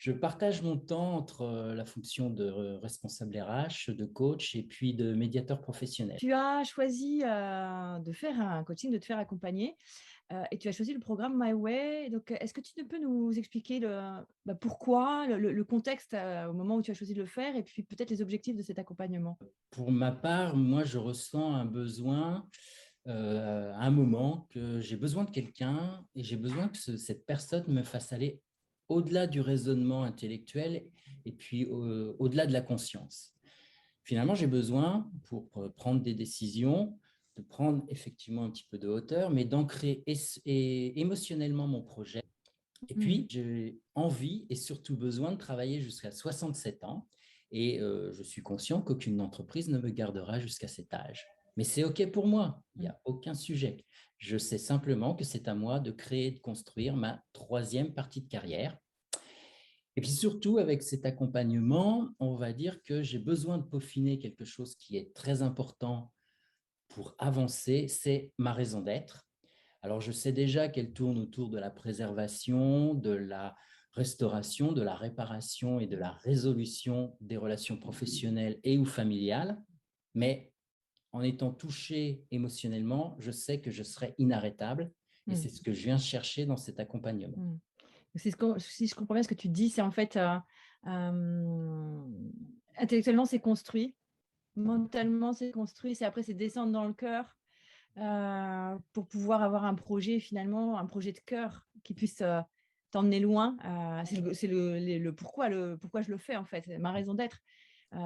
Je partage mon temps entre la fonction de responsable RH, de coach et puis de médiateur professionnel. Tu as choisi de faire un coaching, de te faire accompagner et tu as choisi le programme My Way. Donc, est-ce que tu peux nous expliquer pourquoi, le contexte au moment où tu as choisi de le faire et puis peut-être les objectifs de cet accompagnement? Pour ma part, moi, je ressens un besoin à un moment que j'ai besoin de quelqu'un et j'ai besoin que cette personne me fasse aller au-delà du raisonnement intellectuel et puis au-delà de la conscience. Finalement, j'ai besoin, pour prendre des décisions, de prendre effectivement un petit peu de hauteur, mais d'ancrer émotionnellement mon projet. Et puis, Mmh. j'ai envie et surtout besoin de travailler jusqu'à 67 ans. Et je suis conscient qu'aucune entreprise ne me gardera jusqu'à cet âge. Mais c'est OK pour moi, il n'y Mmh. a aucun sujet. Je sais simplement que c'est à moi de créer et de construire ma troisième partie de carrière. Et puis surtout, avec cet accompagnement, on va dire que j'ai besoin de peaufiner quelque chose qui est très important pour avancer, c'est ma raison d'être. Alors, je sais déjà qu'elle tourne autour de la préservation, de la restauration, de la réparation et de la résolution des relations professionnelles et ou familiales. Mais en étant touché émotionnellement, je sais que je serai inarrêtable et Mmh. c'est ce que je viens chercher dans cet accompagnement. Mmh. C'est si je comprends bien ce que tu dis, c'est en fait, intellectuellement, c'est construit, mentalement, c'est construit, c'est descendre dans le cœur, pour pouvoir avoir un projet finalement, un projet de cœur qui puisse, t'emmener loin. C'est le pourquoi je le fais en fait, ma raison d'être,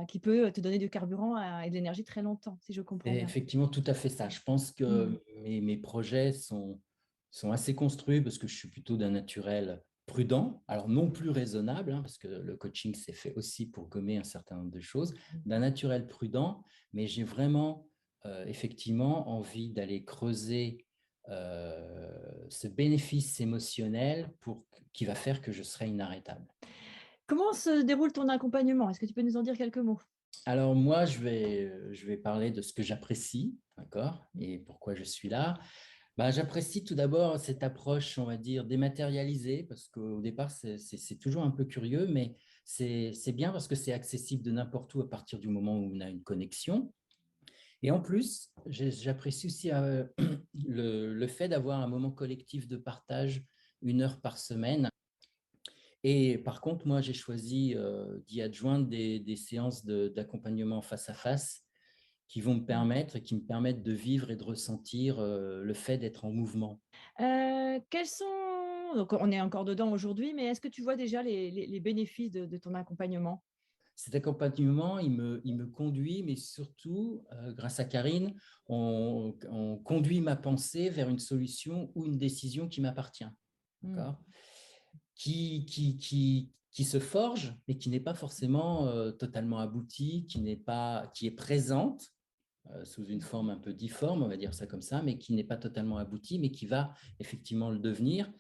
qui peut te donner du carburant, et de l'énergie très longtemps, si je comprends C'est bien. effectivement tout à fait ça. Je pense Mmh. que mes projets sont assez construits parce que je suis plutôt d'un naturel prudent, alors non plus raisonnable, hein, parce que le coaching s'est fait aussi pour gommer un certain nombre de choses, d'un naturel prudent, mais j'ai vraiment effectivement envie d'aller creuser ce bénéfice émotionnel qui va faire que je serai inarrêtable. Comment se déroule ton accompagnement? Est-ce que tu peux nous en dire quelques mots? Alors moi, je vais parler de ce que j'apprécie, d'accord, et pourquoi je suis là. Bah, j'apprécie tout d'abord cette approche, on va dire, dématérialisée, parce qu'au départ, c'est toujours un peu curieux, mais c'est bien parce que c'est accessible de n'importe où à partir du moment où on a une connexion. Et en plus, j'apprécie aussi le fait d'avoir un moment collectif de partage, 1 heure par semaine. Et par contre, moi, j'ai choisi d'y adjoindre des séances d'accompagnement face à face qui vont me permettre et qui me permettent de vivre et de ressentir le fait d'être en mouvement. Quels sont donc on est encore dedans aujourd'hui, mais est-ce que tu vois déjà les bénéfices de ton accompagnement? Cet accompagnement, il me conduit, mais surtout, grâce à Karine, on conduit ma pensée vers une solution ou une décision qui m'appartient, Mmh. d'accord? Qui se forge, mais qui n'est pas forcément totalement aboutie, qui est présente sous une forme un peu difforme, on va dire ça comme ça, mais qui n'est pas totalement aboutie, mais qui va effectivement le devenir.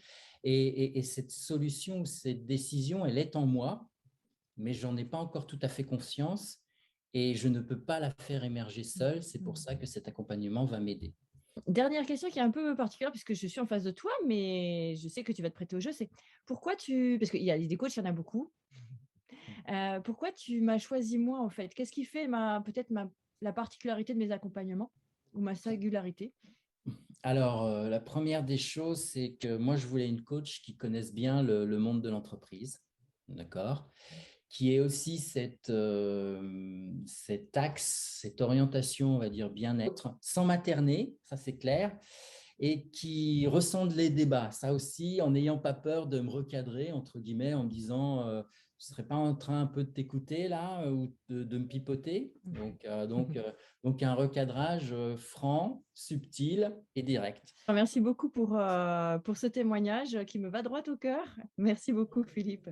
Et cette solution, cette décision, elle est en moi, mais j'en ai pas encore tout à fait conscience et je ne peux pas la faire émerger seule. C'est pour Mmh. ça que cet accompagnement va m'aider. Dernière question qui est un peu particulière puisque je suis en face de toi, mais je sais que tu vas te prêter au jeu, c'est pourquoi tu parce qu'il y a des coachs, il y en a beaucoup. Pourquoi tu m'as choisi moi, en fait? Qu'est-ce qui fait la particularité de mes accompagnements ou ma singularité? Alors, la première des choses, c'est que moi, je voulais une coach qui connaisse bien le monde de l'entreprise, d'accord? Qui ait aussi cet axe, cette orientation, on va dire, bien-être, sans materner, ça c'est clair, et qui ressente les débats, ça aussi, en n'ayant pas peur de me recadrer, entre guillemets, en me disant, je ne serais pas en train un peu de t'écouter là, ou de me pipoter. Donc, un recadrage franc, subtil et direct. Merci beaucoup pour ce témoignage qui me va droit au cœur. Merci beaucoup Philippe.